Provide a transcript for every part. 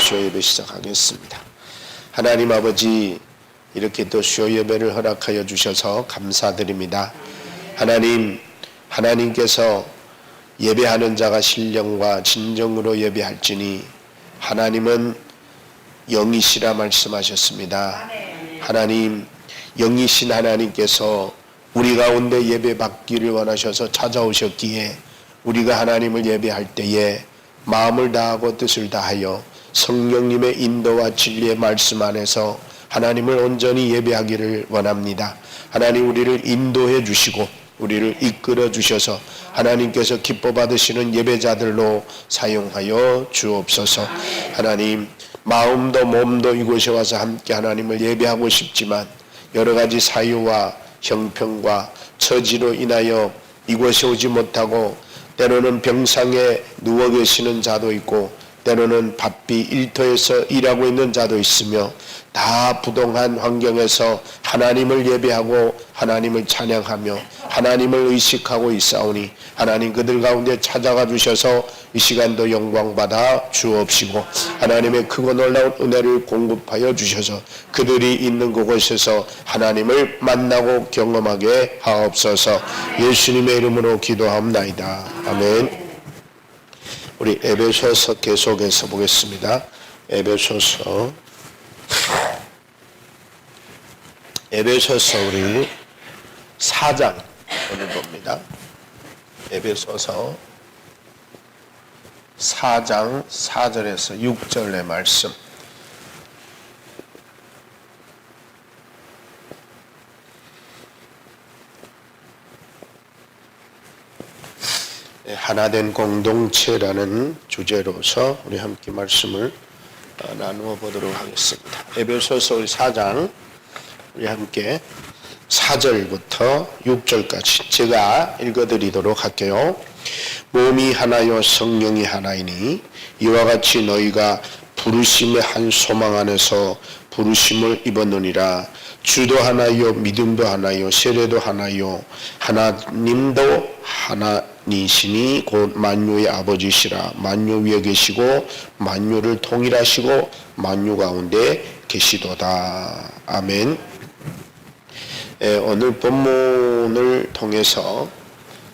수요 예배 시작하겠습니다. 하나님 아버지, 이렇게 또 수요 예배를 허락하여 주셔서 감사드립니다. 하나님께서 예배하는 자가 신령과 진정으로 예배할지니 하나님은 영이시라 말씀하셨습니다. 하나님, 영이신 하나님께서 우리 가운데 예배 받기를 원하셔서 찾아오셨기에 우리가 하나님을 예배할 때에 마음을 다하고 뜻을 다하여 성령님의 인도와 진리의 말씀 안에서 하나님을 온전히 예배하기를 원합니다. 하나님, 우리를 인도해 주시고 우리를 이끌어 주셔서 하나님께서 기뻐 받으시는 예배자들로 사용하여 주옵소서. 하나님, 마음도 몸도 이곳에 와서 함께 하나님을 예배하고 싶지만 여러 가지 사유와 형편과 처지로 인하여 이곳에 오지 못하고 때로는 병상에 누워 계시는 자도 있고 때로는 바삐 일터에서 일하고 있는 자도 있으며 다 부동한 환경에서 하나님을 예배하고 하나님을 찬양하며 하나님을 의식하고 있사오니 하나님, 그들 가운데 찾아가 주셔서 이 시간도 영광받아 주옵시고 하나님의 크고 놀라운 은혜를 공급하여 주셔서 그들이 있는 그곳에서 하나님을 만나고 경험하게 하옵소서. 예수님의 이름으로 기도하옵나이다. 아멘. 우리 에베소서 계속해서 보겠습니다. 에베소서 우리 4장 오늘 봅니다. 에베소서 4장 4절에서 6절의 말씀. 하나된 공동체라는 주제로서 우리 함께 말씀을 나누어 보도록 하겠습니다. 에베소서 4장 우리 함께 4절부터 6절까지 제가 읽어드리도록 할게요. 몸이 하나요 성령이 하나이니 이와 같이 너희가 부르심의 한 소망 안에서 부르심을 입었느니라. 주도 하나요 믿음도 하나요 세례도 하나요 하나님도 하나니시니 곧 만유의 아버지시라. 만유 위에 계시고 만유를 통일하시고 만유 가운데 계시도다. 아멘. 오늘 본문을 통해서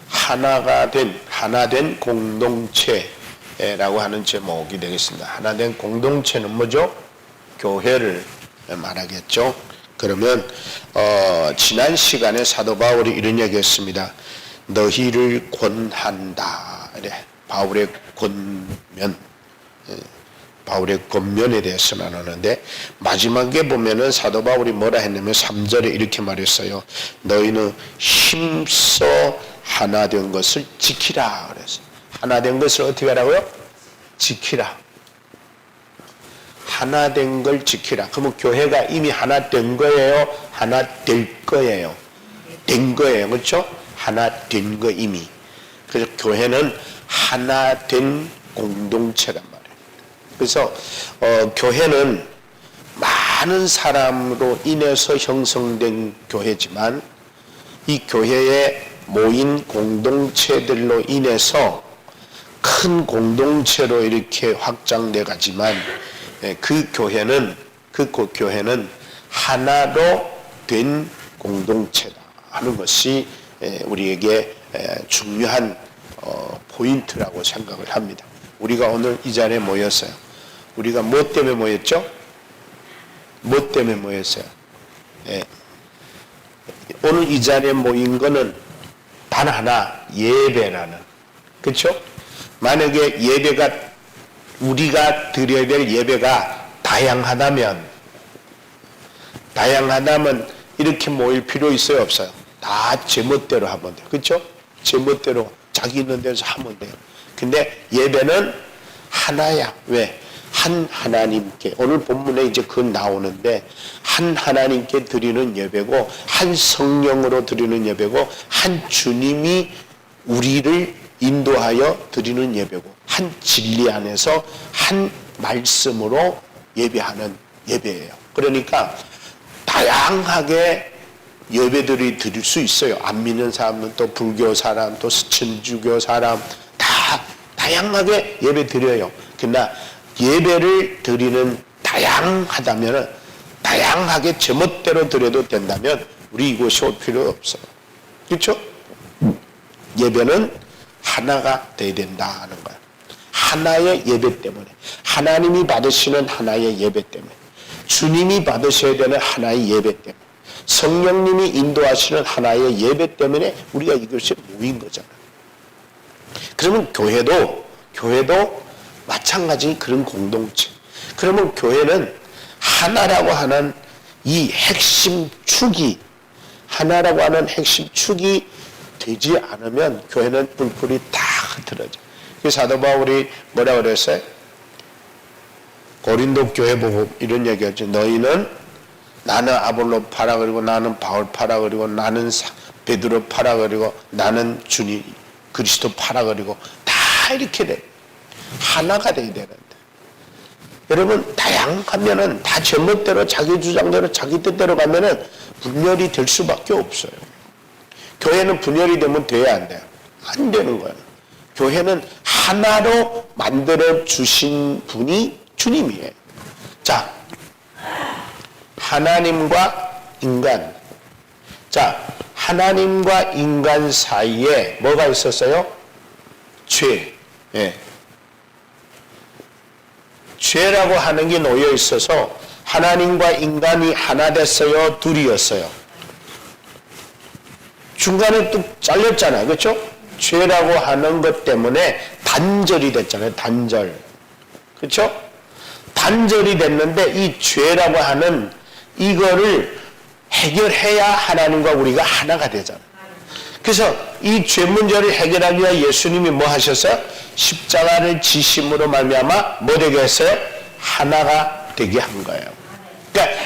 하나된 공동체라고 하는 제목이 되겠습니다. 하나된 공동체는 뭐죠? 교회를 말하겠죠. 그러면 지난 시간에 사도 바울이 이런 얘기했습니다. 너희를 권한다. 바울의 권면에 대해서 나누는데 마지막에 보면은 사도 바울이 뭐라 했냐면 3절에 이렇게 말했어요. 너희는 힘써 하나된 것을 지키라. 그래서 하나된 것을 어떻게 하라고요? 지키라. 하나된 걸 지키라. 그러면 교회가 이미 하나 된 거예요? 하나 될 거예요? 된 거예요. 그렇죠? 하나 된 거 이미. 그래서 교회는 하나 된 공동체란 말이에요. 그래서 교회는 많은 사람으로 인해서 형성된 교회지만 이 교회에 모인 공동체들로 인해서 큰 공동체로 이렇게 확장돼 가지만 그 교회는 하나로 된 공동체다 하는 것이 우리에게 중요한 포인트라고 생각을 합니다. 우리가 오늘 이 자리에 모였어요. 우리가 뭐 때문에 모였죠? 뭐 때문에 모였어요? 오늘 이 자리에 모인 거는 단 하나, 예배라는. 그렇죠? 만약에 우리가 드려야 될 예배가 다양하다면 이렇게 모일 필요 있어요? 없어요? 다 제멋대로 하면 돼요. 그렇죠? 제멋대로 자기 있는 데서 하면 돼요. 근데 예배는 하나야. 왜? 한 하나님께, 오늘 본문에 이제 그 나오는데 한 하나님께 드리는 예배고 한 성령으로 드리는 예배고 한 주님이 우리를 인도하여 드리는 예배고 한 진리 안에서 한 말씀으로 예배하는 예배예요. 그러니까 다양하게 예배들이 드릴 수 있어요. 안 믿는 사람은 또 불교 사람, 또 천주교 사람 다 다양하게 예배 드려요. 그러나 예배를 드리는 다양하다면 다양하게 제멋대로 드려도 된다면 우리 이곳이 올 필요 없어요. 그렇죠? 예배는 하나가 돼야 된다 하는 거예요. 하나의 예배 때문에, 하나님이 받으시는 하나의 예배 때문에, 주님이 받으셔야 되는 하나의 예배 때문에, 성령님이 인도하시는 하나의 예배 때문에 우리가 이것이 모인 거잖아요. 그러면 교회도 마찬가지 그런 공동체. 그러면 교회는 하나라고 하는 이 핵심 축이, 하나라고 하는 핵심 축이 되지 않으면 교회는 뿔뿔이 다 흐트러져. 그래서 사도 바울이 뭐라 그랬어요? 고린도 교회 보고 이런 얘기하죠. 너희는 나는 아볼로 파라 그리고 나는 바울 파라 그리고 나는 베드로 파라 그리고 나는 주님 그리스도 파라 그리고 다 이렇게 돼. 하나가 돼야 되는데. 여러분 다양하면은 다 제멋대로 자기 주장대로 자기 뜻대로 가면은 분열이 될 수밖에 없어요. 교회는 분열이 되면 돼야 안 돼요? 안 되는 거예요. 교회는 하나로 만들어 주신 분이 주님이에요. 자, 하나님과 인간. 자, 하나님과 인간 사이에 뭐가 있었어요? 죄. 예. 죄라고 하는 게 놓여 있어서 하나님과 인간이 하나 됐어요? 둘이었어요? 중간에 뚝 잘렸잖아요. 그렇죠? 죄라고 하는 것 때문에 단절이 됐잖아요. 단절. 그렇죠? 단절이 됐는데 이 죄라고 하는 이거를 해결해야 하나님과 우리가 하나가 되잖아요. 그래서 이 죄 문제를 해결하기 위해 예수님이 뭐 하셨어요? 십자가를 지심으로 말미암아 뭐 되게 했어요? 하나가 되게 한 거예요. 그러니까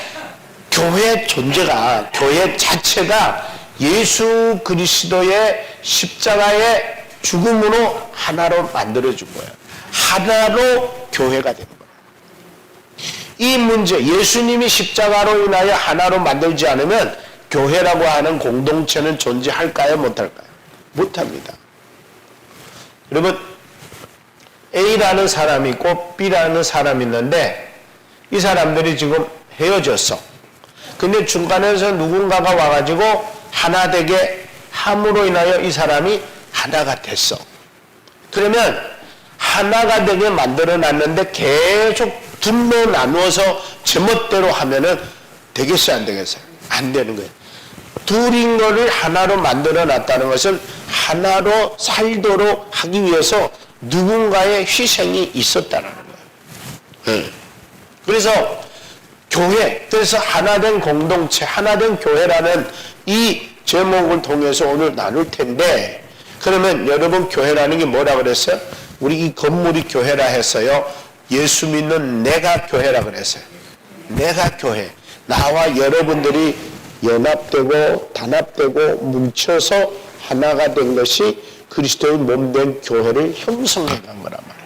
교회 존재가, 교회 자체가 예수 그리스도의 십자가의 죽음으로 하나로 만들어준 거예요. 하나로 교회가 된 거예요. 이 문제, 예수님이 십자가로 인하여 하나로 만들지 않으면 교회라고 하는 공동체는 존재할까요? 못할까요? 못합니다. 여러분, A라는 사람이 있고 B라는 사람이 있는데 이 사람들이 지금 헤어졌어. 근데 중간에서 누군가가 와가지고 하나 되게 함으로 인하여 이 사람이 하나가 됐어. 그러면 하나가 되게 만들어 놨는데 계속 둘로 나누어서 제멋대로 하면은 되겠어요? 안 되겠어요? 안 되는 거예요. 둘인 거를 하나로 만들어 놨다는 것은 하나로 살도록 하기 위해서 누군가의 희생이 있었다는 거예요. 그래서 교회, 그래서 하나된 공동체, 하나된 교회라는 이 제목을 통해서 오늘 나눌 텐데, 그러면 여러분 교회라는 게 뭐라 그랬어요? 우리 이 건물이 교회라 했어요. 예수 믿는 내가 교회라 그랬어요. 내가 교회. 나와 여러분들이 연합되고 단합되고 뭉쳐서 하나가 된 것이 그리스도의 몸된 교회를 형성해 간 거란 말이에요.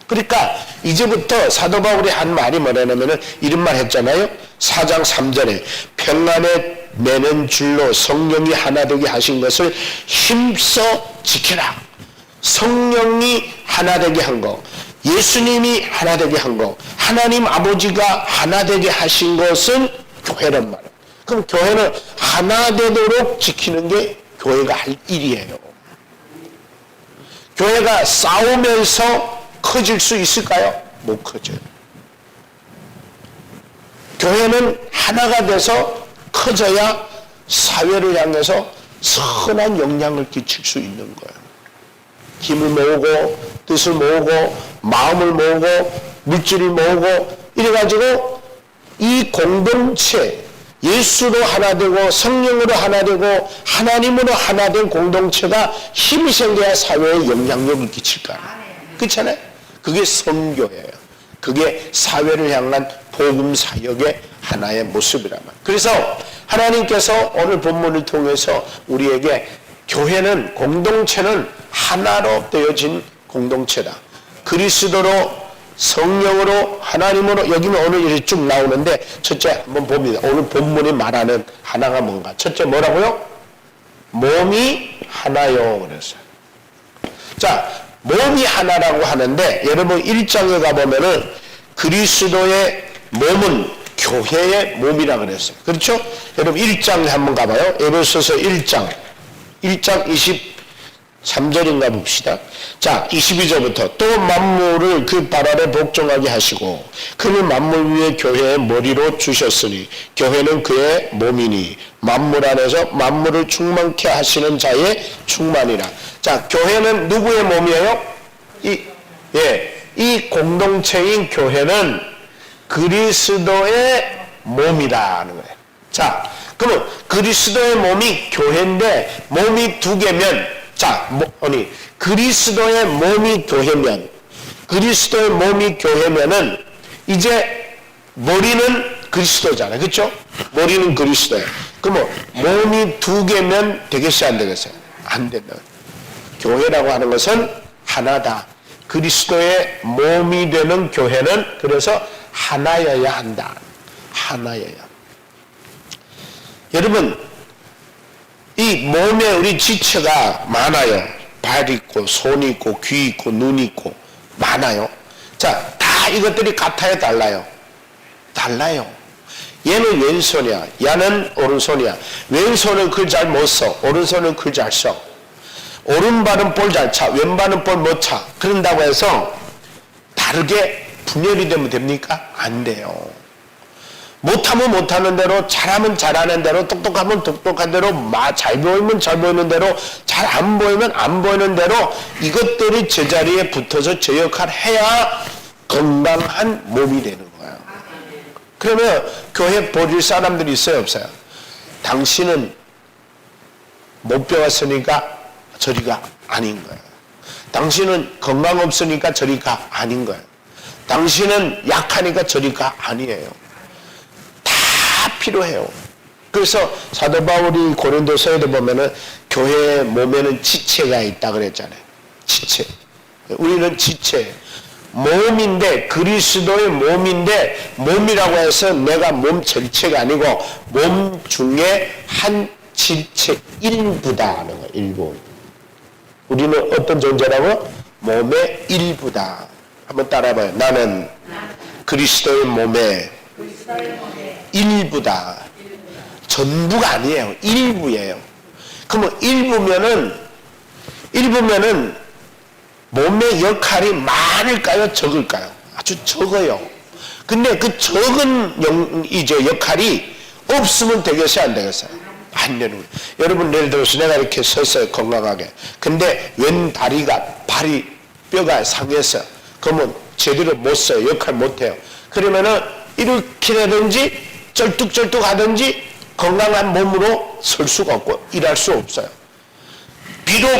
그러니까 이제부터 사도 바울이 한 말이 뭐냐면은 이런 말 했잖아요. 4장 3절에 평안에 매는 줄로 성령이 하나 되게 하신 것을 힘써 지켜라. 성령이 하나 되게 한 거, 예수님이 하나 되게 한 거, 하나님 아버지가 하나 되게 하신 것은 교회란 말이에요. 그럼 교회는 하나 되도록 지키는 게 교회가 할 일이에요. 교회가 싸우면서 커질 수 있을까요? 못 커져요. 교회는 하나가 돼서 커져야 사회를 향해서 선한 영향을 끼칠 수 있는 거예요. 힘을 모으고 뜻을 모으고 마음을 모으고 물질을 모으고 이래가지고 이 공동체, 예수로 하나 되고 성령으로 하나 되고 하나님으로 하나 된 공동체가 힘이 생겨야 사회에 영향력을 끼칠 거 아니에요. 그렇잖아요? 그게 선교예요. 그게 사회를 향한 복음 사역의 하나의 모습이란 말이에요. 그래서 하나님께서 오늘 본문을 통해서 우리에게 교회는, 공동체는 하나로 되어진 공동체다. 그리스도로, 성령으로, 하나님으로, 여기는 오늘 이렇게 쭉 나오는데 첫째 한번 봅니다. 오늘 본문이 말하는 하나가 뭔가. 첫째 뭐라고요? 몸이 하나요 그랬어요. 자, 몸이 하나라고 하는데 여러분 1장에 가보면은 그리스도의 몸은 교회의 몸이라 그랬어요. 그렇죠? 여러분 1장에 한번 가봐요. 에베소서 1장 23절인가 봅시다. 자, 22절부터 또 만물을 그 발 아래 복종하게 하시고 그를 만물 위에 교회의 머리로 주셨으니 교회는 그의 몸이니 만물 안에서 만물을 충만케 하시는 자의 충만이라. 자, 교회는 누구의 몸이에요? 이 공동체인 교회는 그리스도의 몸이라는 거예요. 자, 그러면 그리스도의 몸이 교회인데 몸이 두 개면, 자, 그리스도의 몸이 교회면은 이제 머리는 그리스도잖아요. 그렇죠? 머리는 그리스도예요. 그러면 몸이 두 개면 되겠어요, 안 되겠어요? 안 된다. 교회라고 하는 것은 하나다. 그리스도의 몸이 되는 교회는 그래서 하나여야 한다. 하나여야. 여러분, 이 몸에 우리 지체가 많아요. 발 있고 손 있고 귀 있고 눈 있고 많아요. 자, 다 이것들이 같아요, 달라요? 달라요. 얘는 왼손이야, 얘는 오른손이야. 왼손은 글 잘 못 써, 오른손은 글 잘 써. 오른발은 볼 잘 차, 왼발은 볼 못 차. 그런다고 해서 다르게 분열이 되면 됩니까? 안 돼요. 못하면 못하는 대로, 잘하면 잘하는 대로, 똑똑하면 똑똑한 대로, 잘 보이면 잘 보이는 대로, 잘 안 보이면 안 보이는 대로 이것들이 제자리에 붙어서 제 역할을 해야 건강한 몸이 되는 거예요. 그러면 교회 버릴 사람들이 있어요, 없어요? 당신은 못 배웠으니까 저리가 아닌 거예요. 당신은 건강 없으니까 저리가 아닌 거예요. 당신은 약하니까 저리가 아니에요. 다 필요해요. 그래서 사도 바울이 고린도서에도 보면은 교회 몸에는 지체가 있다 그랬잖아요. 지체. 우리는 지체. 몸인데, 그리스도의 몸인데, 몸이라고 해서 내가 몸 전체가 아니고 몸 중에 한 지체 일부다 하는 거예요. 일부. 우리는 어떤 존재라고? 몸의 일부다. 한번 따라해봐요. 나는 그리스도의 몸의 일부다. 전부가 아니에요. 일부예요. 그러면 일부면은 몸의 역할이 많을까요? 적을까요? 아주 적어요. 근데 그 적은 역할이 없으면 되겠어요? 안 되겠어요? 안 되는 거예요. 여러분, 예를 들어서 내가 이렇게 섰어요, 건강하게. 근데 왼 발이 뼈가 상해서, 그러면 제대로 못 써요. 역할 못 해요. 그러면은 이렇게 하든지 쩔뚝쩔뚝 하든지 건강한 몸으로 설 수가 없고 일할 수 없어요. 비록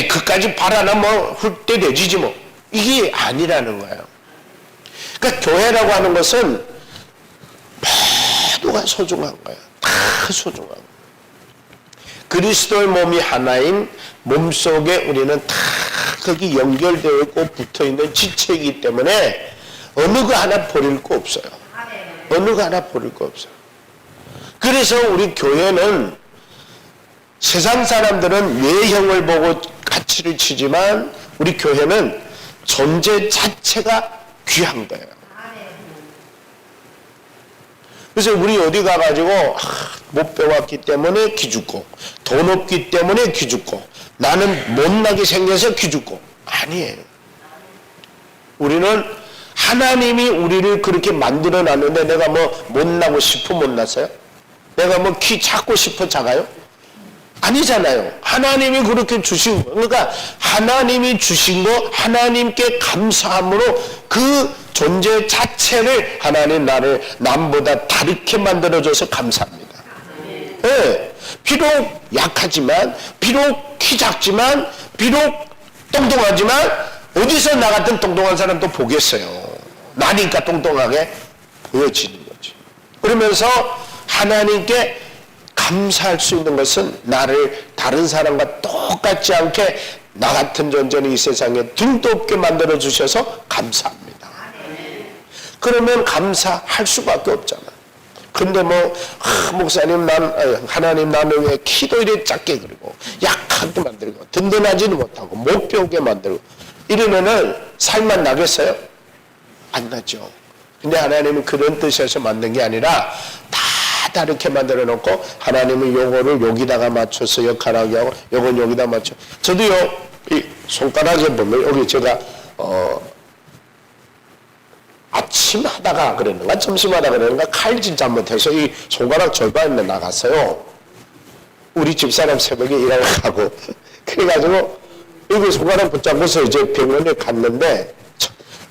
그까지 발 하나 훑대 내지지 뭐. 이게 아니라는 거예요. 그러니까 교회라고 하는 것은 모두가 소중한 거예요. 다 소중한 거예요. 그리스도의 몸이 하나인 몸속에 우리는 다 거기 연결되어 있고 붙어있는 지체이기 때문에 어느 거 하나 버릴 거 없어요. 어느 거 하나 버릴 거 없어요. 그래서 우리 교회는 세상 사람들은 외형을 보고 가치를 치지만 우리 교회는 존재 자체가 귀한 거예요. 그래서 우리 어디 가가지고 못 배웠기 때문에 기죽고 돈 없기 때문에 기죽고 나는 못나게 생겨서 기죽고 아니에요. 우리는 하나님이 우리를 그렇게 만들어 놨는데 내가 뭐 못나고 싶어 못났어요? 내가 뭐 키 작고 싶어 작아요? 아니잖아요. 하나님이 그렇게 주신 거. 그러니까 하나님이 주신 거 하나님께 감사함으로 그 존재 자체를 하나님 나를 남보다 다르게 만들어줘서 감사합니다. 네. 비록 약하지만 비록 키 작지만 비록 똥똥하지만 어디서 나 같은 똥똥한 사람도 보겠어요. 나니까 똥똥하게 보여지는 거지. 그러면서 하나님께 감사할 수 있는 것은 나를 다른 사람과 똑같지 않게 나 같은 존재는 이 세상에 등도 없게 만들어 주셔서 감사합니다. 그러면 감사할 수밖에 없잖아. 근데 목사님 하나님 나는 왜 키도 이래 작게 그리고 약하게 만들고 든든하지는 못하고 못 배우게 만들고 이러면은 살만 나겠어요? 안 나죠. 근데 하나님은 그런 뜻에서 만든 게 아니라 다 다르게 만들어 놓고 하나님은 요거를 여기다가 맞춰서 역할하게 하고 요건 여기다 맞춰. 저도요 이 손가락에 보면 여기 제가 아침 하다가 그랬는가 점심 하다가 그랬는가 칼질 잘못해서 이 손가락 절반에 나갔어요. 우리 집사람 새벽에 일하러 가고 그래가지고 여기 손가락 붙잡고서 이제 병원에 갔는데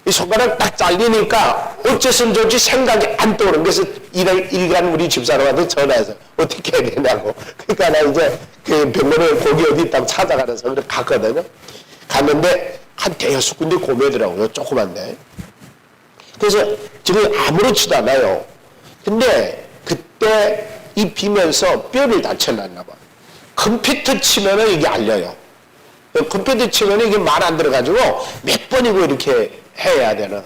이 손가락 딱 잘리니까 어째선 좋지 생각이 안 떠오르는. 그래서 일간 우리 집사람한테 전화해서 어떻게 해야 되냐고. 그러니까 나 이제 그 병원에 거기 어디 있다고 찾아가면서 갔거든요. 갔는데 한 대여섯 군데 고매더라고요. 조그만데. 그래서 지금 아무렇지도 않아요. 근데 그때 이 비면서 뼈를 다쳐놨나 봐. 컴퓨터 치면은 이게 알려요. 컴퓨터 치면은 이게 말 안 들어가지고 몇 번이고 이렇게 해야 되는.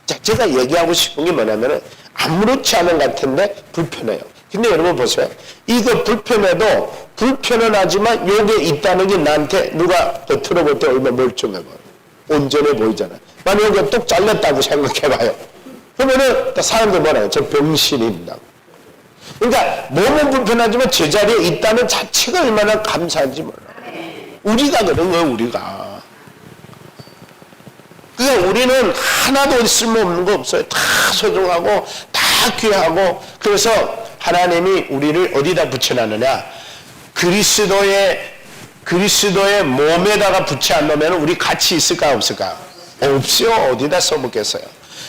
자, 제가 얘기하고 싶은 게 뭐냐면은 아무렇지 않은 것 같은데 불편해요. 근데 여러분 보세요. 이거 불편해도 불편은 하지만 요게 있다는 게 나한테 누가 겉으로 볼 때 얼마나 멀쩡해 보여. 온전해 보이잖아. 만약 여기가 똑 잘렸다고 생각해봐요. 그러면은 사람들 뭐라요? 저 병신입니다. 그러니까 몸은 불편하지만 제자리에 있다는 자체가 얼마나 감사한지 몰라. 우리가 그런 거예요. 우리가. 그러니까 우리는 하나도 쓸모없는 거 없어요. 다 소중하고 다 귀하고. 그래서 하나님이 우리를 어디다 붙여놨느냐. 그리스도의 몸에다가 붙여 안 놓으면 우리 같이 있을까 없을까? 없어요. 어디다 써먹겠어요.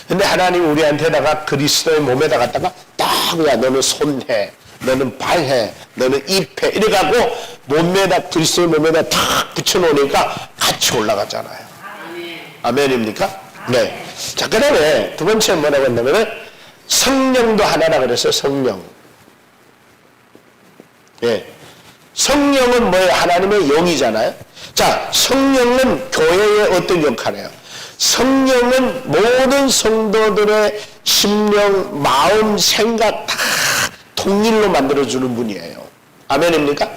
근데 하나님 우리한테다가 그리스도의 몸에다 갖다가 딱 야 너는 손해, 너는 발해, 너는 입해 이래가고 몸에다 그리스도의 몸에다 탁 붙여놓으니까 같이 올라가잖아요. 아멘입니까? 네. 자, 그 다음에 두 번째 뭐라고 했냐면은 성령도 하나라 그랬어요. 성령. 예. 성령은 뭐예요? 하나님의 영이잖아요. 자, 성령은 교회의 어떤 역할이에요? 성령은 모든 성도들의 심령, 마음, 생각 다 통일로 만들어주는 분이에요. 아멘입니까?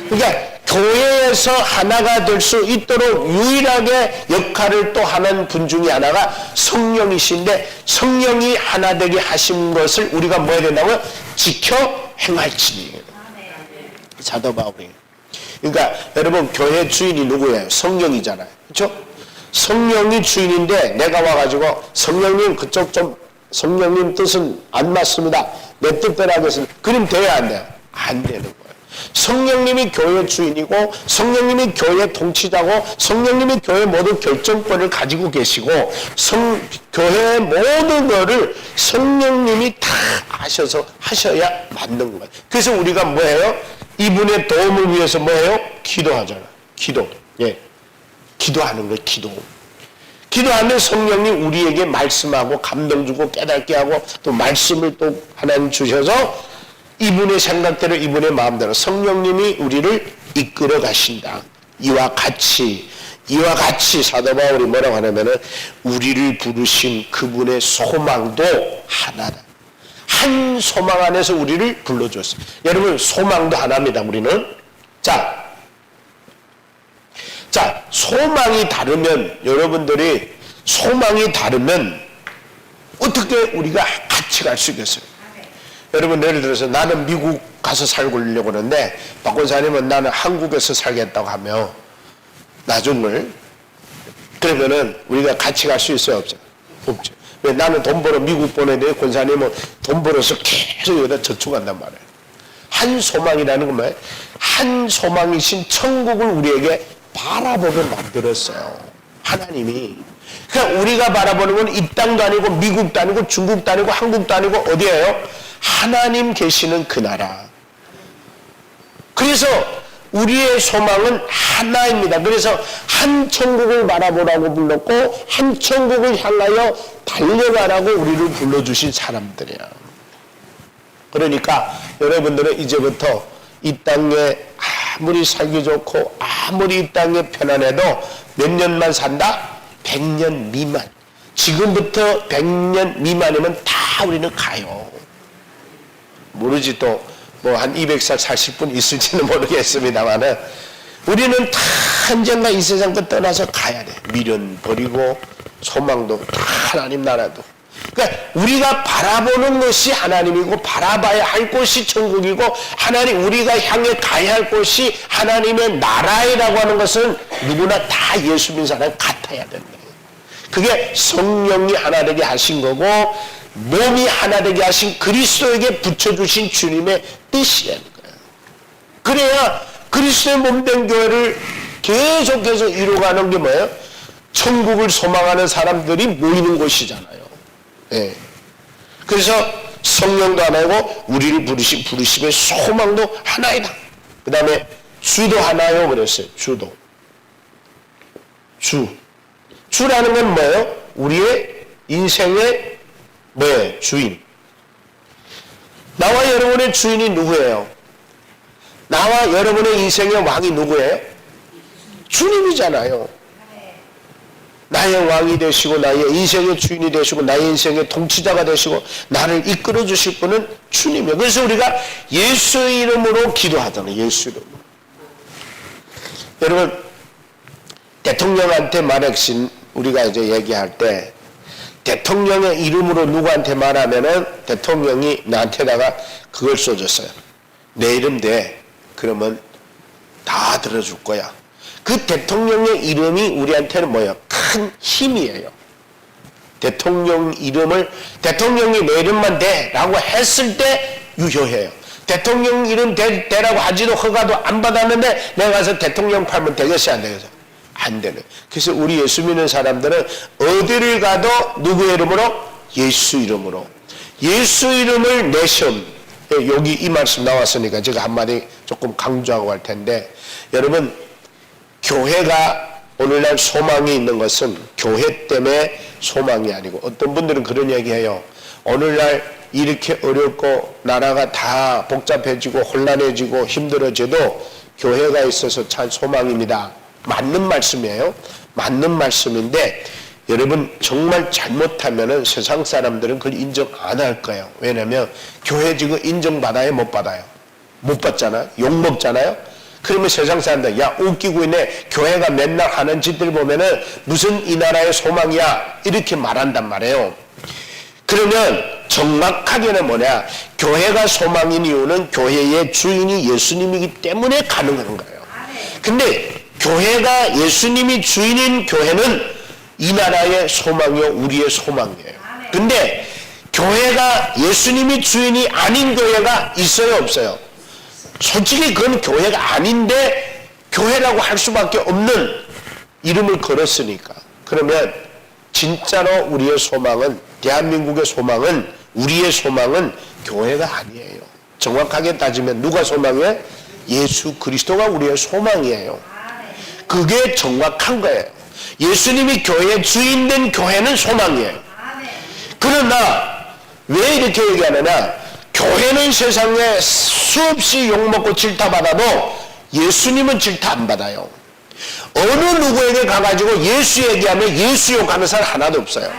그러니까 교회에서 하나가 될 수 있도록 유일하게 역할을 또 하는 분 중에 하나가 성령이신데 성령이 하나 되게 하신 것을 우리가 뭐 해야 된다고요? 지켜 행할지니. 사도 바울이. 그러니까 여러분 교회 주인이 누구예요? 성령이잖아요. 그렇죠? 성령이 주인인데 내가 와가지고 성령님 그쪽 좀 성령님 뜻은 안 맞습니다. 내 뜻대로 하겠습니다. 그럼 돼야 안 돼요? 안 되는 거예요. 성령님이 교회 주인이고 성령님이 교회 통치자고 성령님이 교회 모든 결정권을 가지고 계시고 교회의 모든 거를 성령님이 다 아셔서 하셔야 맞는 거예요. 그래서 우리가 뭐예요? 이분의 도움을 위해서 뭐예요? 기도하잖아요. 기도. 예. 기도하는 거예요. 기도하면 성령이 우리에게 말씀하고 감동 주고 깨닫게 하고 또 말씀을 또 하나님 주셔서 이분의 생각대로 이분의 마음대로 성령님이 우리를 이끌어 가신다. 이와 같이 사도 바울이 뭐라고 하냐면은 우리를 부르신 그분의 소망도 하나다. 한 소망 안에서 우리를 불러줬어요. 여러분 소망도 하나입니다. 우리는. 자, 소망이 다르면 여러분들이 소망이 다르면 어떻게 우리가 같이 갈 수 있겠어요? 여러분 예를 들어서 나는 미국 가서 살려고 하는데 박 권사님은 나는 한국에서 살겠다고 하며 나중을 그러면은 우리가 같이 갈 수 있어요? 없죠? 없죠. 왜 나는 돈 벌어 미국 보내는데 권사님은 돈 벌어서 계속 여기다 저축한단 말이에요. 한 소망이라는 건 뭐예요? 한 소망이신 천국을 우리에게 바라보게 만들었어요. 하나님이. 그러니까 우리가 바라보는 건 이 땅도 아니고 미국도 아니고 중국도 아니고 한국도 아니고 어디예요? 하나님 계시는 그 나라. 그래서 우리의 소망은 하나입니다. 그래서 한 천국을 바라보라고 불렀고 한 천국을 향하여 달려가라고 우리를 불러주신 사람들이야. 그러니까 여러분들은 이제부터 이 땅에 아무리 살기 좋고 아무리 이 땅에 편안해도 몇 년만 산다? 100년 미만. 지금부터 100년 미만이면 다 우리는 가요. 모르지 또 뭐 한 200살 사실 분 있을지는 모르겠습니다만은 우리는 다 언젠가 이 세상 거 떠나서 가야 돼. 미련 버리고 소망도 다 하나님 나라도. 그러니까 우리가 바라보는 것이 하나님이고 바라봐야 할 곳이 천국이고 하나님 우리가 향해 가야 할 곳이 하나님의 나라이라고 하는 것은 누구나 다 예수 믿는 사람이 같아야 된다. 그게 성령이 하나 되게 하신 거고 몸이 하나 되게 하신 그리스도에게 붙여주신 주님의 뜻이라는 거예요. 그래야 그리스도의 몸된 교회를 계속해서 이루어가는 게 뭐예요? 천국을 소망하는 사람들이 모이는 곳이잖아요. 예. 그래서 성령도 하나이고 우리를 부르신 부르심의 소망도 하나이다. 그 다음에 주도 하나요 그랬어요. 주도. 주라는 건 뭐예요? 우리의 인생의 뭐예요? 주인. 나와 여러분의 주인이 누구예요? 나와 여러분의 인생의 왕이 누구예요? 주님이잖아요. 나의 왕이 되시고 나의 인생의 주인이 되시고 나의 인생의 통치자가 되시고 나를 이끌어 주실 분은 주님이에요. 그래서 우리가 예수 이름으로 기도하잖아요. 예수 이름으로. 여러분 대통령한테 말했신 우리가 이제 얘기할 때 대통령의 이름으로 누구한테 말하면은 대통령이 나한테다가 그걸 써줬어요. 내 이름 돼. 그러면 다 들어줄 거야. 그 대통령의 이름이 우리한테는 뭐예요? 큰 힘이에요. 대통령 이름을 대통령이 내 이름만 대라고 했을 때 유효해요. 대통령 이름 대라고 하지도 허가도 안 받았는데 내가 가서 대통령 팔면 되겠어요? 안 되겠어요? 안 되는. 그래서 우리 예수 믿는 사람들은 어디를 가도 누구의 이름으로? 예수 이름으로. 예수 이름을 내시험. 여기 이 말씀 나왔으니까 제가 한마디 조금 강조하고 할 텐데 여러분 교회가 오늘날 소망이 있는 것은 교회 때문에 소망이 아니고 어떤 분들은 그런 얘기해요. 오늘날 이렇게 어렵고 나라가 다 복잡해지고 혼란해지고 힘들어져도 교회가 있어서 참 소망입니다. 맞는 말씀이에요. 맞는 말씀인데 여러분 정말 잘못하면은 세상 사람들은 그걸 인정 안 할 거예요. 왜냐면 교회 지금 인정받아요? 못 받아요? 못 받잖아요. 욕먹잖아요. 그러면 세상 사람들 야 웃기고 있네. 교회가 맨날 하는 짓들 보면은 무슨 이 나라의 소망이야 이렇게 말한단 말이에요. 그러면 정확하게는 뭐냐? 교회가 소망인 이유는 교회의 주인이 예수님이기 때문에 가능한 거예요. 근데 교회가 예수님이 주인인 교회는 이 나라의 소망이요 우리의 소망이에요. 근데 교회가 예수님이 주인이 아닌 교회가 있어요 없어요? 솔직히 그건 교회가 아닌데 교회라고 할 수밖에 없는 이름을 걸었으니까. 그러면 진짜로 우리의 소망은 대한민국의 소망은 우리의 소망은 교회가 아니에요. 정확하게 따지면 누가 소망이에요? 예수 그리스도가 우리의 소망이에요. 그게 정확한 거예요. 예수님이 교회의 주인된 교회는 소망이에요. 그러나 왜 이렇게 얘기하느냐? 교회는 세상에 수없이 욕먹고 질타받아도 예수님은 질타 안 받아요. 어느 누구에게 가가지고 예수 얘기하면 예수 욕하는 사람 하나도 없어요.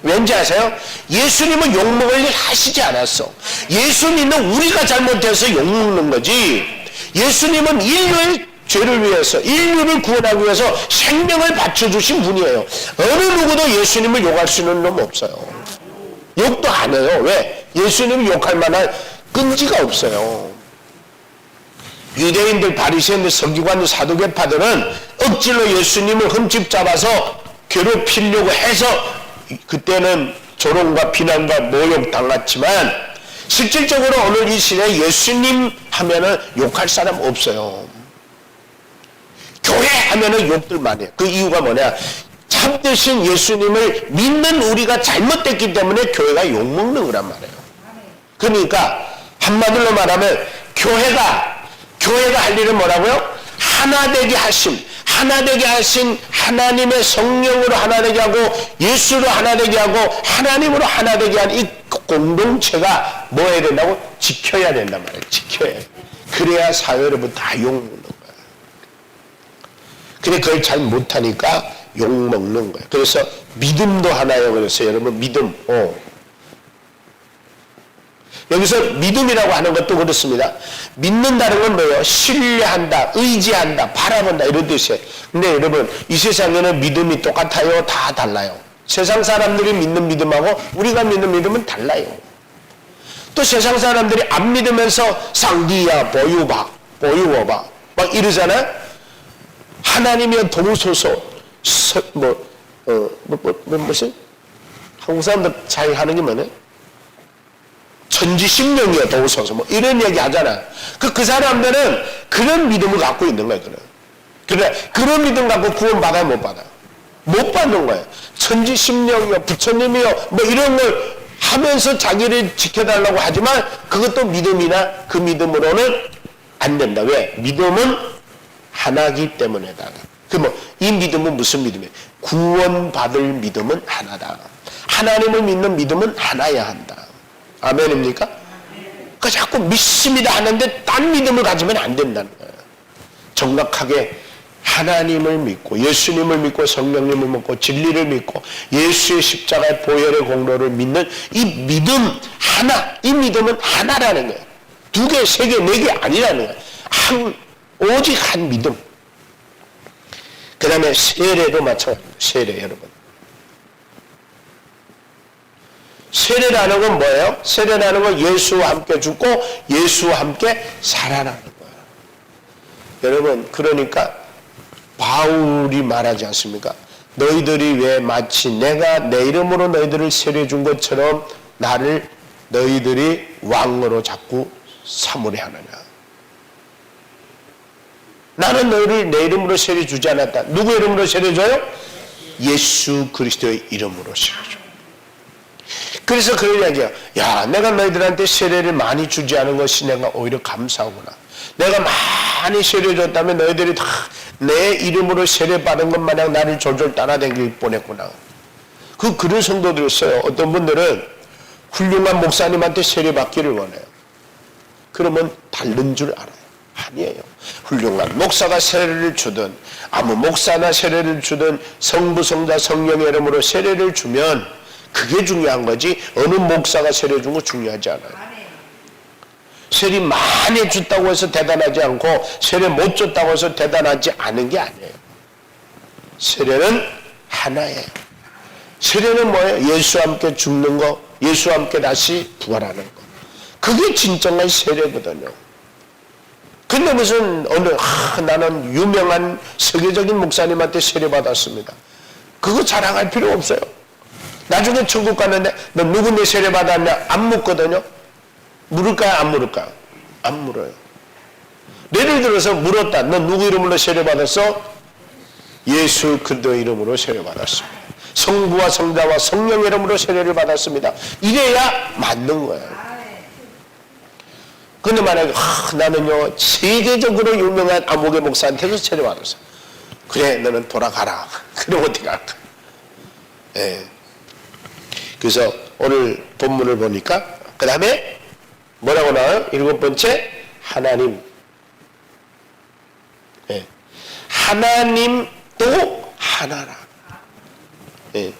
왠지 아세요? 예수님은 욕먹을 일 하시지 않았어. 예수 믿는 우리가 잘못해서 욕먹는 거지. 예수님은 인류의 죄를 위해서 인류를 구원하기 위해서 생명을 바쳐주신 분이에요. 어느 누구도 예수님을 욕할 수 있는 놈 없어요. 욕도 안 해요. 왜? 예수님을 욕할 만한 끈기가 없어요. 유대인들 바리새인들 서기관들 사두개파들은 억지로 예수님을 흠집 잡아서 괴롭히려고 해서 그때는 조롱과 비난과 모욕 당했지만 실질적으로 오늘 이 시대에 예수님 하면은 욕할 사람 없어요. 교회 하면은 욕들 많이 해요. 그 이유가 뭐냐? 참되신 예수님을 믿는 우리가 잘못됐기 때문에 교회가 욕먹는 거란 말이에요. 그러니까 한마디로 말하면 교회가 할 일은 뭐라고요? 하나 되게 하신 하나님의 성령으로 하나 되게 하고 예수로 하나 되게 하고 하나님으로 하나 되게 한 이 공동체가 뭐 해야 된다고? 지켜야 된단 말이에요. 지켜야 돼. 그래야 사회로부터 다 욕먹는 거예요. 근데 그걸 잘 못하니까 욕먹는 거예요. 그래서 믿음도 하나예요. 그래서 여러분 믿음. 여기서 믿음이라고 하는 것도 그렇습니다. 믿는다는 건 뭐예요? 신뢰한다, 의지한다, 바라본다 이런 뜻이에요. 근데 여러분 이 세상에는 믿음이 똑같아요? 다 달라요? 세상 사람들이 믿는 믿음하고 우리가 믿는 믿음은 달라요. 또 세상 사람들이 안 믿으면서 상디야 보유어봐 막 이러잖아. 하나님이여 도우소서 무슨 한국 사람들 잘 하는 게 뭐네? 천지심령이여 도우소서 뭐 이런 얘기 하잖아. 그 사람들은 그런 믿음을 갖고 있는 거야. 그래 그런 믿음 갖고 구원 받아야 못 받아. 못 받는 거예요. 천지심령이여 부처님이여 뭐 이런 걸 하면서 자기를 지켜달라고 하지만 그것도 믿음이나 그 믿음으로는 안 된다. 왜? 믿음은 하나기 때문에다. 이 믿음은 무슨 믿음이에요? 구원받을 믿음은 하나다. 하나님을 믿는 믿음은 하나야 한다. 아멘입니까? 그러니까 자꾸 믿습니다 하는데 딴 믿음을 가지면 안 된다는 거예요. 정확하게 하나님을 믿고 예수님을 믿고 성령님을 믿고 진리를 믿고 예수의 십자가의 보혈의 공로를 믿는 이 믿음 하나, 이 믿음은 하나라는 거예요. 2개, 3개, 4개 아니라는 거예요. 오직 한 믿음. 그 다음에 세례도 마찬가지입니다. 세례 여러분. 세례라는 건 뭐예요? 세례라는 건 예수와 함께 죽고 예수와 함께 살아나는 거예요. 여러분 그러니까 바울이 말하지 않습니까? 너희들이 왜 마치 내가 내 이름으로 너희들을 세례 준 것처럼 나를 너희들이 왕으로 자꾸 삼으려 하느냐. 나는 너희를 내 이름으로 세례 주지 않았다. 누구 이름으로 세례 줘요? 예수 그리스도의 이름으로 세례 줘. 그래서 그런 이야기야. 야, 내가 너희들한테 세례를 많이 주지 않은 것이 내가 오히려 감사하구나. 내가 많이 세례 줬다면 너희들이 다 내 이름으로 세례 받은 것 마냥 나를 졸졸 따라다닐 뻔했구나. 그런 성도들 있어요. 어떤 분들은 훌륭한 목사님한테 세례 받기를 원해요. 그러면 다른 줄 알아요. 아니에요. 훌륭한 목사가 세례를 주든 아무 목사나 세례를 주든 성부 성자 성령의 이름으로 세례를 주면 그게 중요한 거지 어느 목사가 세례 준 거 중요하지 않아요. 세례 많이 줬다고 해서 대단하지 않고 세례 못 줬다고 해서 대단하지 않은 게 아니에요. 세례는 하나예요. 세례는 뭐예요? 예수와 함께 죽는 거, 예수와 함께 다시 부활하는 거. 그게 진정한 세례거든요. 근데 무슨 나는 유명한 세계적인 목사님한테 세례 받았습니다. 그거 자랑할 필요 없어요. 나중에 천국 가는데 너 누군데 세례 받았냐? 안 묻거든요. 물을까요? 안 물을까요? 안 물어요. 예를 들어서 물었다. 너 누구 이름으로 세례 받았어? 예수 그리스도 이름으로 세례 받았습니다. 성부와 성자와 성령 이름으로 세례를 받았습니다. 이래야 맞는 거예요. 근데 만약에 나는요 세계적으로 유명한 아무개 목사한테서 세례 받았어. 그래 너는 돌아가라. 그럼 어떻게 할까? 예. 그래서 오늘 본문을 보니까 그 다음에 뭐라고 나와요? 7번째 하나님. 예. 하나님도 하나라. 예.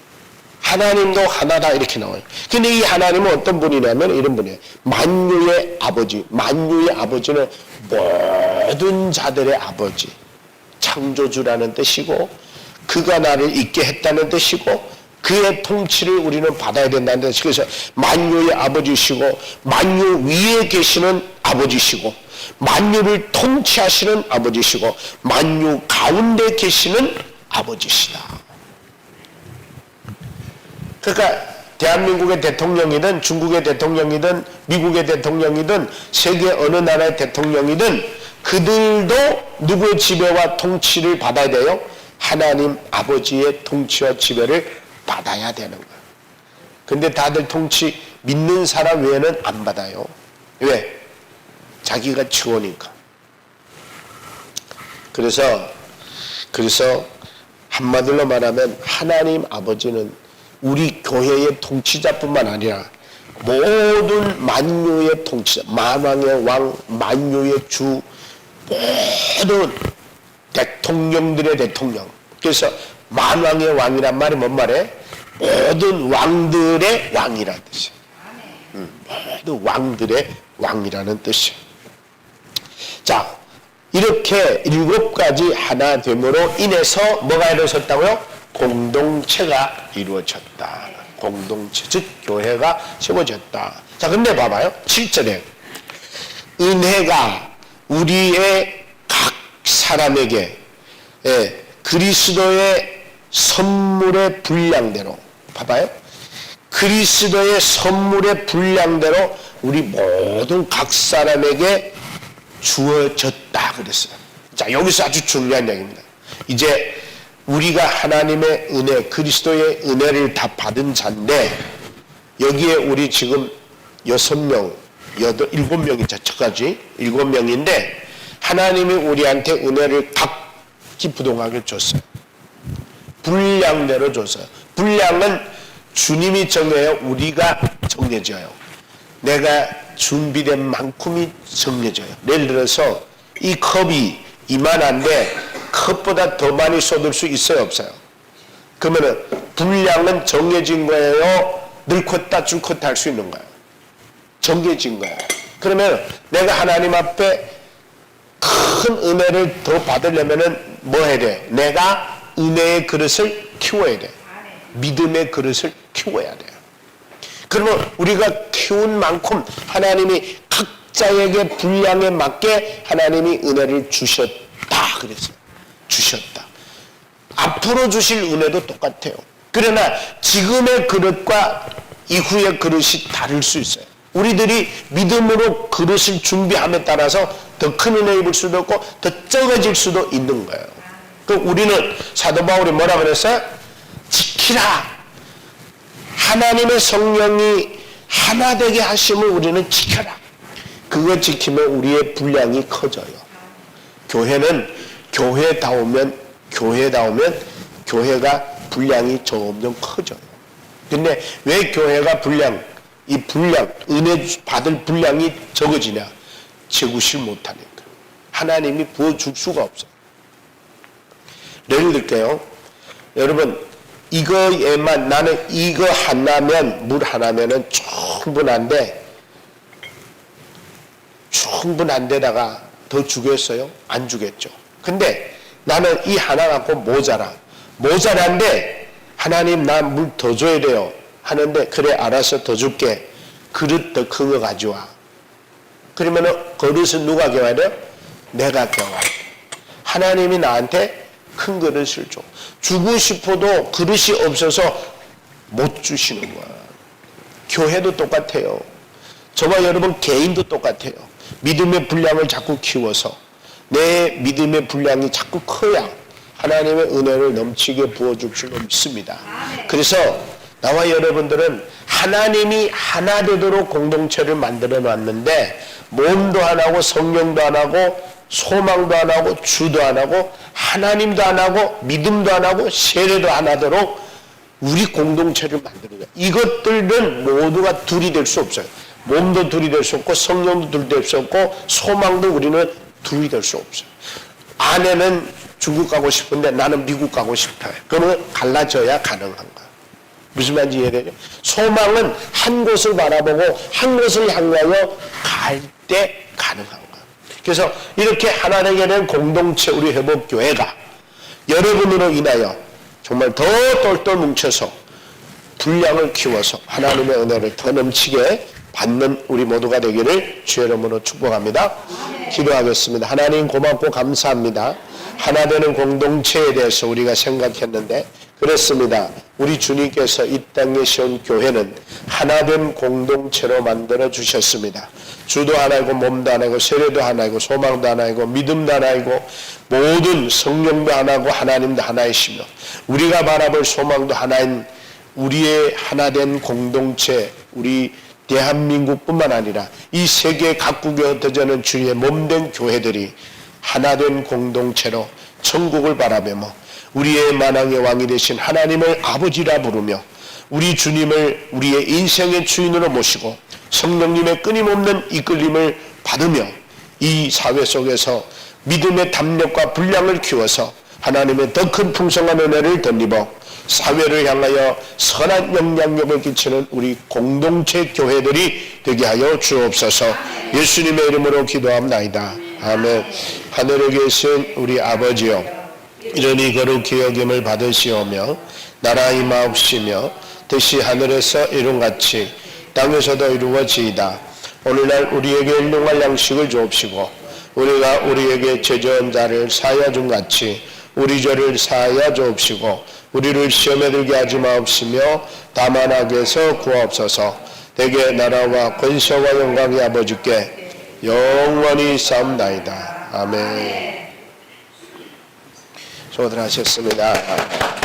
하나님도 하나다 이렇게 나와요. 근데 이 하나님은 어떤 분이냐면 이런 분이에요. 만유의 아버지. 만유의 아버지는 모든 자들의 아버지. 창조주라는 뜻이고 그가 나를 있게 했다는 뜻이고 그의 통치를 우리는 받아야 된다는 뜻이고 그래서 만유의 아버지시고 만유 위에 계시는 아버지시고 만유를 통치하시는 아버지시고 만유 가운데 계시는 아버지시다. 그러니까 대한민국의 대통령이든 중국의 대통령이든 미국의 대통령이든 세계 어느 나라의 대통령이든 그들도 누구의 지배와 통치를 받아야 돼요? 하나님 아버지의 통치와 지배를 받아야 되는 거예요. 근데 다들 통치 믿는 사람 외에는 안 받아요. 왜? 자기가 치우니까. 그래서 한마디로 말하면 하나님 아버지는 우리 교회의 통치자뿐만 아니라 모든 만유의 통치자, 만왕의 왕, 만유의 주, 모든 대통령들의 대통령. 그래서 만왕의 왕이란 말이 뭔 말이에요? 모든 왕들의 왕이라는 뜻이에요. 모든 왕들의 왕이라는 뜻이에요. 자, 이렇게 7가지 하나 됨으로 인해서 뭐가 이루어졌다고요? 공동체가 이루어졌다. 공동체, 즉 교회가 세워졌다. 자, 근데 봐봐요. 7절에 은혜가 우리의 각 사람에게 그리스도의 선물의 분량대로, 봐봐요. 그리스도의 선물의 분량대로 우리 모든 각 사람에게 주어졌다 그랬어요. 자, 여기서 아주 중요한 얘기입니다. 이제 우리가 하나님의 은혜, 그리스도의 은혜를 다 받은 자인데, 여기에 우리 지금 6명, 7명이 저까지 7명인데, 하나님이 우리한테 은혜를 각기 부동하게 줬어요. 분량대로 줬어요. 분량은 주님이 정해요. 우리가 정해져요. 내가 준비된 만큼이 정해져요. 예를 들어서 이 컵이 이만한데 컵보다 더 많이 쏟을 수 있어요, 없어요? 그러면은 분량은 정해진 거예요? 늘컸다 줄컸다 할 수 있는 거예요? 정해진 거예요. 그러면 내가 하나님 앞에 큰 은혜를 더 받으려면은 뭐 해야 돼? 내가 은혜의 그릇을 키워야 돼. 믿음의 그릇을 키워야 돼요. 그러면 우리가 키운 만큼 하나님이 각자에게 분량에 맞게 하나님이 은혜를 주셨다 그랬어요. 주셨다. 앞으로 주실 은혜도 똑같아요. 그러나 지금의 그릇과 이후의 그릇이 다를 수 있어요. 우리들이 믿음으로 그릇을 준비함에 따라서 더 큰 은혜 입을 수도 있고 더 적어질 수도 있는 거예요. 그럼 우리는 사도 바울이 뭐라 그랬어요? 지키라. 하나님의 성령이 하나 되게 하심을 우리는 지켜라. 그거 지키면 우리의 분량이 커져요. 교회는 교회다우면 교회가 분량이 점점 커져요. 근데 왜 교회가 은혜 받을 분량이 적어지냐? 재구실 못하니까. 하나님이 부어줄 수가 없어요. 예를 들게요. 여러분, 이거에만, 나는 이거 하나면, 물 하나면은 충분한데다가 더 주겠어요? 안 주겠죠. 근데 나는 이 하나 갖고 모자란데 하나님 나 물 더 줘야 돼요 하는데, 그래 알아서 더 줄게. 그릇 더 큰 거 가져와. 그러면은 그릇은 누가 겨와야 돼요? 내가 겨와야 돼. 하나님이 나한테 큰 그릇을 줘. 주고 싶어도 그릇이 없어서 못 주시는 거야. 교회도 똑같아요. 저와 여러분 개인도 똑같아요. 믿음의 분량을 자꾸 키워서 내 믿음의 분량이 자꾸 커야 하나님의 은혜를 넘치게 부어줄 줄 믿습니다. 그래서 나와 여러분들은 하나님이 하나 되도록 공동체를 만들어 놨는데, 몸도 하나고 성령도 하나고 소망도 하나고 주도 하나고 하나님도 하나고 믿음도 하나고 세례도 하나도록 우리 공동체를 만들어요. 이것들은 모두가 둘이 될 수 없어요. 몸도 둘이 될 수 없고 성령도 둘이 될 수 없고 소망도 우리는 둘이 될 수 없어요. 아내는 중국 가고 싶은데 나는 미국 가고 싶어요. 그러면 갈라져야 가능한 거야. 무슨 말인지 이해되죠? 소망은 한 곳을 바라보고 한 곳을 향하여 갈 때 가능한 거야. 그래서 이렇게 하나 되게 된 공동체 우리 회복교회가 여러분으로 인하여 정말 더 똘똘 뭉쳐서 분량을 키워서 하나님의 은혜를 더 넘치게 받는 우리 모두가 되기를 주의 이름으로 축복합니다. 기도하겠습니다. 하나님 고맙고 감사합니다. 하나 되는 공동체에 대해서 우리가 생각했는데 그렇습니다. 우리 주님께서 이 땅에 세운 교회는 하나된 공동체로 만들어 주셨습니다. 주도 하나이고 몸도 하나이고 세례도 하나이고 소망도 하나이고 믿음도 하나이고 모든 성령도 하나고 하나님도 하나이시며 우리가 바라볼 소망도 하나인 우리의 하나된 공동체, 우리 대한민국뿐만 아니라 이 세계 각국에 흩어져는 주의 몸된 교회들이 하나된 공동체로 천국을 바라보며 우리의 만왕의 왕이 되신 하나님을 아버지라 부르며 우리 주님을 우리의 인생의 주인으로 모시고 성령님의 끊임없는 이끌림을 받으며 이 사회 속에서 믿음의 담력과 분량을 키워서 하나님의 더 큰 풍성한 은혜를 덧입어 사회를 향하여 선한 영향력을 끼치는 우리 공동체 교회들이 되게 하여 주옵소서. 예수님의 이름으로 기도합나이다. 아멘. 하늘에 계신 우리 아버지여, 이러니 거룩히 여김을 받으시오며 나라 임하옵시며 뜻이 하늘에서 이룬같이 땅에서도 이루어지이다. 오늘날 우리에게 일용할 양식을 주옵시고 우리가 우리에게 죄져온 자를 사하여 준 같이 우리 죄를 사하여 주옵시고 우리를 시험에 들게 하지 마옵시며 다만 악에서 구하옵소서. 대개 나라와 권세와 영광이 아버지께 영원히 싸움나이다. 아멘. 수고들 하셨습니다.